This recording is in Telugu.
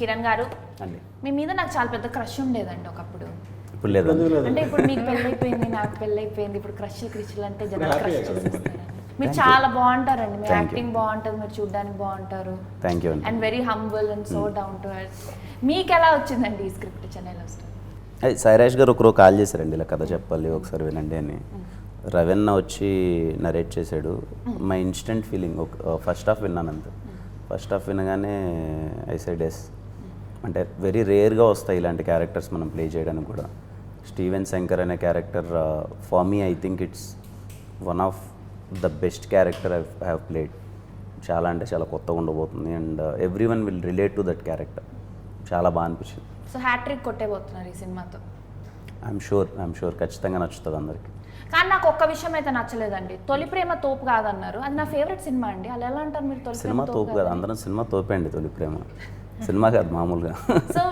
కిరణ్ గారు అండి మీ మీద నాకు చాలా పెద్ద క్రష్ ఉండేదండి ఒకప్పుడు. ఇప్పుడు లేదు అంటే ఇప్పుడు మీకు పెళ్ళైపోయింది, నాకు పెళ్ళైపోయింది, ఇప్పుడు క్రష్ క్రిష్లు అంటే జనాలు క్రష్ చేసేస్తారండి. మీరు చాలా బాగుంటారండి, మీ యాక్టింగ్ బాగుంటుంది, మీరు చూడడానికి బాగుంటారు. థ్యాంక్ యూ అండి. And very humble and so down to earth. మీకు ఎలా వచ్చిందండి ఈ స్క్రిప్ట్ చెన్నైలో వస్తుంది? అది సాయిరాజ్ గారు ఒకరు కాల్ చేశారండి, ఇలా కథ చెప్పాలి ఒకసారి వినండి అని. రవీణ వచ్చి నరేట్ చేశాడు. My instant feeling first half విన్నాను అంతే. ఫస్ట్ హాఫ్ వినగానే ఐ సెడ్ ఎస్. అంటే వెరీ రేర్గా వస్తాయి ఇలాంటి క్యారెక్టర్స్ మనం ప్లే చేయడానికి కూడా. స్టీవెన్ శంకర్ అనే character for me I think it's one of the best character I have played. చాలా అంటే చాలా కొత్తగా ఉండబోతుంది and every one will relate to that character. చాలా బాగా అనిపించింది. సో హ్యాట్రిక్ కొట్టేపోతున్నారు ఈ సినిమాతో. ఐఎమ్ షూర్ ఖచ్చితంగా నచ్చుతుంది అందరికి. కానీ నాకు ఒక్క విషయం అయితే నచ్చలేదండి, తొలి ప్రేమ తోపు కాదన్నారు. అది నా ఫేవరెట్ సినిమా అండి, అలా ఎలా అంటారు మీరు? తొలి సినిమా తోపు కాదు, అందరం సినిమా తోపే అండి. తొలి ప్రేమ సినిమా కాదు మామూలుగా. సో